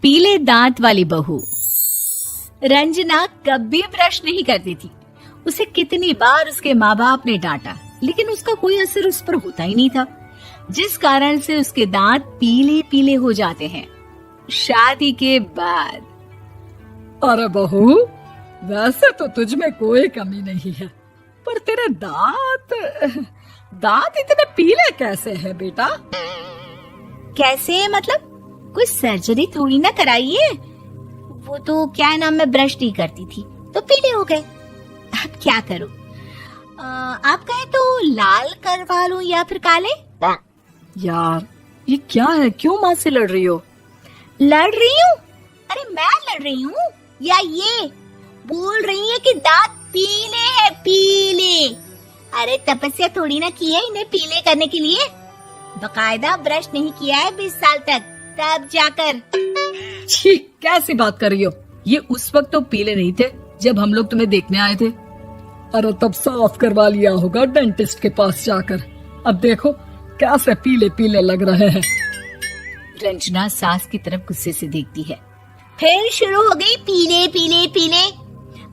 पीले दांत वाली बहू। रंजना कभी ब्रश नहीं करती थी। उसे कितनी बार उसके माँ बाप ने डांटा, लेकिन उसका कोई असर उस पर होता ही नहीं था, जिस कारण से उसके दांत पीले पीले हो जाते हैं। शादी के बाद। अरे बहू, वैसे तो तुझ में कोई कमी नहीं है, पर तेरे दांत इतने पीले कैसे हैं बेटा? कैसे मतलब? कोई सर्जरी थोड़ी ना कराई है। वो तो क्या नाम, मैं ब्रश नहीं करती थी तो पीले हो गए। अब क्या करूं? आप कहें तो लाल करवा लूं या फिर काले? यार ये क्या है, क्यों माँ से लड़ रही हो? लड़ रही हूँ? अरे मैं लड़ रही हूँ या ये बोल रही है कि दांत पीले है, पीले। अरे तपस्या थोड़ी ना की है इन्हें पीले करने के लिए। बकायदा ब्रश नहीं किया है 20 साल तक, तब जाकर। छी, कैसी बात कर रही हो? ये उस वक्त तो पीले नहीं थे जब हम लोग तुम्हें देखने आए थे। अरे तब साफ करवा लिया होगा डेंटिस्ट के पास जाकर। अब देखो कैसे पीले पीले लग रहे हैं। रंजना सास की तरफ गुस्से से देखती है। फिर शुरू हो गई पीले पीले पीले।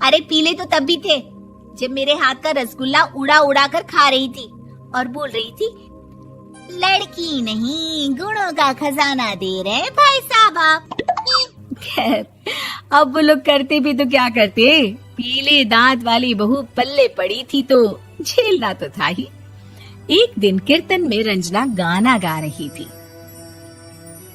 अरे पीले तो तब भी थे जब मेरे हाथ का रसगुल्ला उड़ा उड़ा कर खा रही थी और बोल रही थी, लड़की नहीं गुणों का खजाना दे रहे भाई साहब आप। खैर, अब वो लोग करते भी तो क्या करते, पीले दांत वाली बहू पल्ले पड़ी थी तो झेलना तो था ही। एक दिन कीर्तन में रंजना गाना गा रही थी।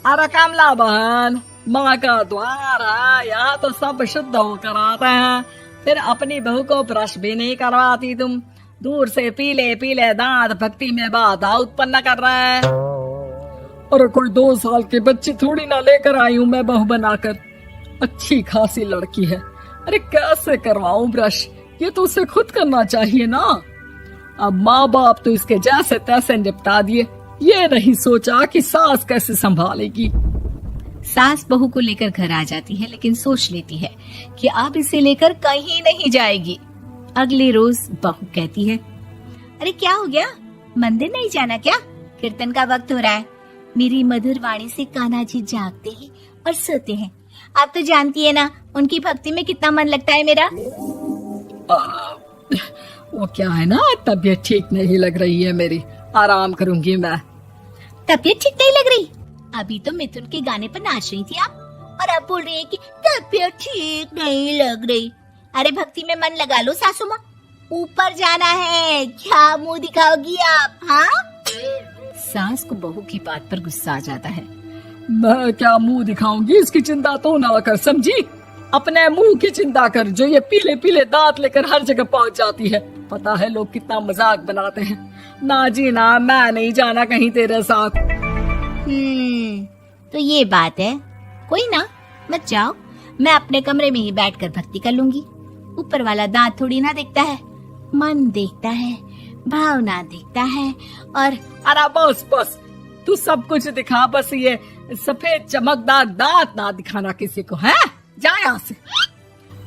अरे कमला बहन, माँ का द्वार है, यहाँ तो सब शुद्ध होकर आते हैं, फिर अपनी बहू को ब्रश भी नहीं करवाती तुम। दूर से पीले पीले दांत भक्ति में बाधा उत्पन्न कर रहे हैं। अरे कोई 2 साल के बच्चे थोड़ी ना लेकर आई हूँ मैं बहू बनाकर। अच्छी खासी लड़की है, अरे कैसे करवाऊं ब्रश? ये तो उसे खुद करना चाहिए ना। अब माँ बाप तो इसके जैसे तैसे निपटा दिए, ये नहीं सोचा कि सास कैसे संभालेगी। सास बहू को लेकर घर आ जाती है, लेकिन सोच लेती है कि अब इसे लेकर कहीं नहीं जाएगी। अगले रोज बहू कहती है, अरे क्या हो गया, मंदिर नहीं जाना क्या? कीर्तन का वक्त हो रहा है। मेरी मधुर वाणी से कान्हा जी जागते हैं और सोते हैं। आप तो जानती है ना उनकी भक्ति में कितना मन लगता है मेरा। वो क्या है ना, तबीयत ठीक नहीं लग रही है मेरी, आराम करूंगी मैं। तबीयत ठीक नहीं लग रही? अभी तो मिथुन के गाने पर नाच रही थी आप, और अब बोल रही है कि तबीयत ठीक नहीं लग रही। अरे भक्ति में मन लगा लो सासू माँ, ऊपर जाना है, क्या मुंह दिखाओगी आप? हाँ? सास को बहू की बात पर गुस्सा आ जाता है। मैं क्या मुंह दिखाऊंगी, इसकी चिंता तो ना कर, समझी? अपने मुंह की चिंता कर, जो ये पीले पीले दांत लेकर हर जगह पहुंच जाती है। पता है लोग कितना मजाक बनाते हैं। ना जी ना, मैं नहीं जाना कहीं तेरे साथ। तो ये बात है। कोई ना, मत जाओ, मैं अपने कमरे में ही बैठकर भक्ति कर लूंगी। ऊपर वाला दांत थोड़ी ना देखता है, मन देखता है, भावना देखता है। और अरे बस बस, तू सब कुछ दिखा, बस ये सफेद चमकदार दांत ना दिखाना किसी को, है? जा यहाँ से।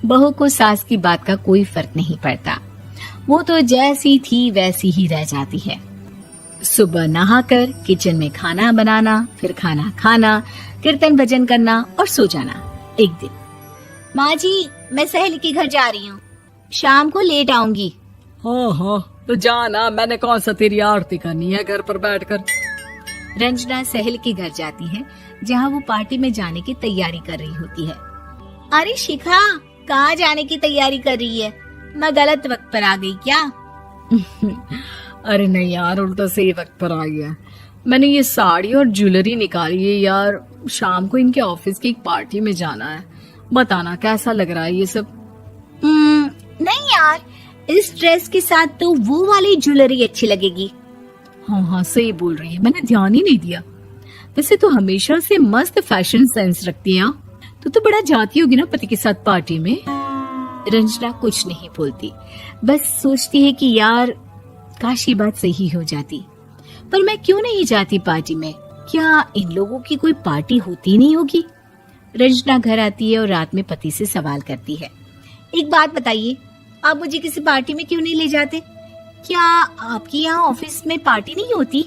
बहू को सास की बात का कोई फर्क नहीं पड़ता, वो तो जैसी थी वैसी ही रह जाती है। सुबह नहाकर किचन में खाना बनाना, फिर खाना खाना, कीर्तन भजन करना और सो जाना। एक दिन, माँ जी मैं सहेली के घर जा रही हूँ, शाम को लेट आऊंगी। हाँ हाँ तो जाना, मैंने कौन सा तेरी आरती करनी है घर पर बैठकर। रंजना सहेली के घर जाती है, जहाँ वो पार्टी में जाने की तैयारी कर रही होती है। अरे शिखा, कहाँ जाने की तैयारी कर रही है? मैं गलत वक्त पर आ गई क्या? अरे नहीं यार, उल्टा सही वक्त पर आई है। मैंने ये साड़ी और ज्वेलरी निकाली है यार, शाम को इनके ऑफिस की एक पार्टी में जाना है। बताना कैसा लग रहा है ये सब? नहीं यार, इस ड्रेस के साथ तो वो वाली ज्वेलरी अच्छी लगेगी। हाँ हाँ सही बोल रही है, मैंने ध्यान ही नहीं दिया। वैसे तो हमेशा से मस्त फैशन सेंस रखती है। तो बड़ा जाती होगी ना पति के साथ पार्टी में। रंजना कुछ नहीं बोलती, बस सोचती है कि यार काश ये बात सही हो जाती। पर मैं क्यों नहीं जाती पार्टी में? क्या इन लोगों की कोई पार्टी होती नहीं होगी? रंजना घर आती है और रात में पति से सवाल करती है, एक बात बताइए, आप मुझे किसी पार्टी में क्यों नहीं ले जाते? क्या आपकी यहाँ ऑफिस में पार्टी नहीं होती?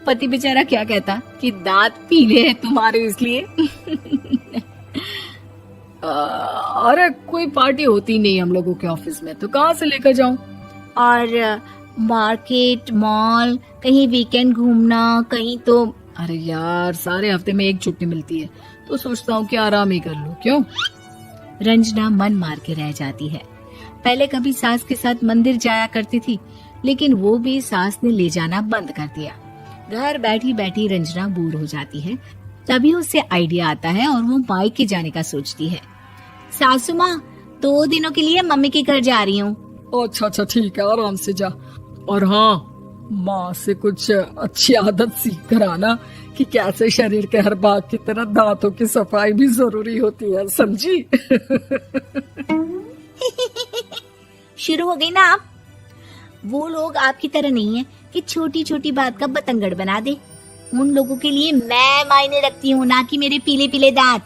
पति बेचारा क्या कहता कि दांत पीले हैं तुम्हारे इसलिए। अरे कोई पार्टी होती नहीं हम लोगों के ऑफिस में, तो कहाँ से लेकर जाऊं? और मार्केट, मॉल, कहीं वीकेंड घूमना, कहीं तो। अरे यार सारे हफ्ते में एक छुट्टी मिलती है, तो सोचता हूँ कि आराम ही कर लूं। क्यों? रंजना मन मार के रह जाती है। पहले कभी सास के साथ मंदिर जाया करती थी, लेकिन वो भी सास ने ले जाना बंद कर दिया। घर बैठी बैठी रंजना बोर हो जाती है। तभी उसे आइडिया आता है और वो मायके जाने का सोचती है। सासू माँ, 2 दिनों के लिए मम्मी के घर जा रही हूँ। अच्छा ठीक है, आराम से जा। और हाँ, माँ से कुछ अच्छी आदत सीख कर आना कि कैसे शरीर के हर भाग की तरह दांतों की सफाई भी जरूरी होती है, समझी? शुरू हो गई ना आप। वो लोग आपकी तरह नहीं है कि छोटी छोटी बात का बतंगड़ बना दे। उन लोगों के लिए मैं मायने रखती हूँ, ना कि मेरे पीले पीले दांत।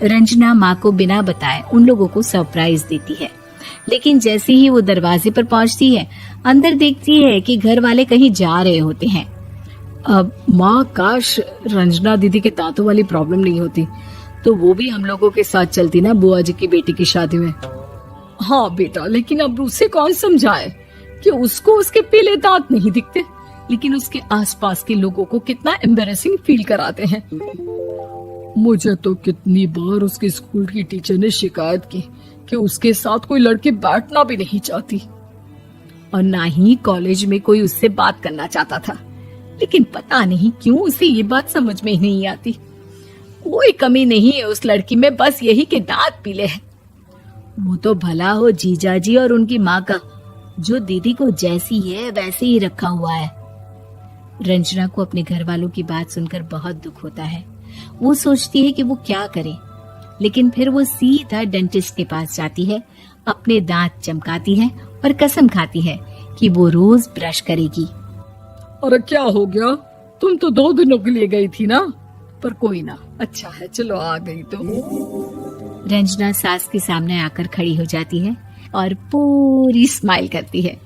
रंजना माँ को बिना बताए उन लोगों को सरप्राइज देती है, लेकिन जैसे ही वो दरवाजे पर पहुंचती है, अंदर देखती है कि घर वाले कहीं जा रहे होते हैं। अब माँ, काश रंजना दीदी के दांतों वाली प्रॉब्लम नहीं होती, तो वो भी हम लोगों के साथ चलती ना बुआ जी की बेटी की शादी में। हाँ बेटा, लेकिन अब उसे कौन समझाए कि उसको उसके पीले दांत नहीं दिखते, लेकिन उसके आसपास के लोगों को कितना एम्बैरेसिंग फील कराते हैं। मुझे तो कितनी बार उसके स्कूल की टीचर ने शिकायत की कि उसके साथ कोई लड़की बैठना भी नहीं चाहती, और ना ही कॉलेज में कोई उससे बात करना चाहता था। लेकिन पता नहीं क्यों उसे ये बात समझ में ही नहीं आती। कोई कमी नहीं है उस लड़की में, बस यही कि दांत पीले हैं। वो तो भला हो जीजाजी और उनकी माँ का, जो दीदी को जैसी है वैसे ही रखा हुआ है। रंजना को अपने घर वालों की बात सुनकर बहुत दुख होता है। वो सोचती है कि वो क्या करे, लेकिन फिर वो सीधा डेंटिस्ट के पास जाती है, अपने दांत चमकाती है और कसम खाती है कि वो रोज ब्रश करेगी। अरे क्या हो गया? तुम तो 2 दिनों के लिए गई थी ना, पर कोई ना, अच्छा है, चलो आ गई तो। रंजना सास के सामने आकर खड़ी हो जाती है और पूरी स्माइल करती है,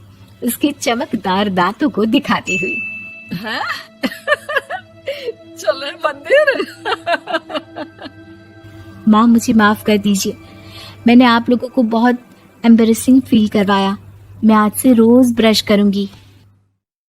उसके चमकदार दांतों को दिखाती हुई। चले मंदिर। माँ, मुझे माफ कर दीजिए, मैंने आप लोगों को बहुत एम्बैरेसिंग फील करवाया। मैं आज से रोज ब्रश करूंगी।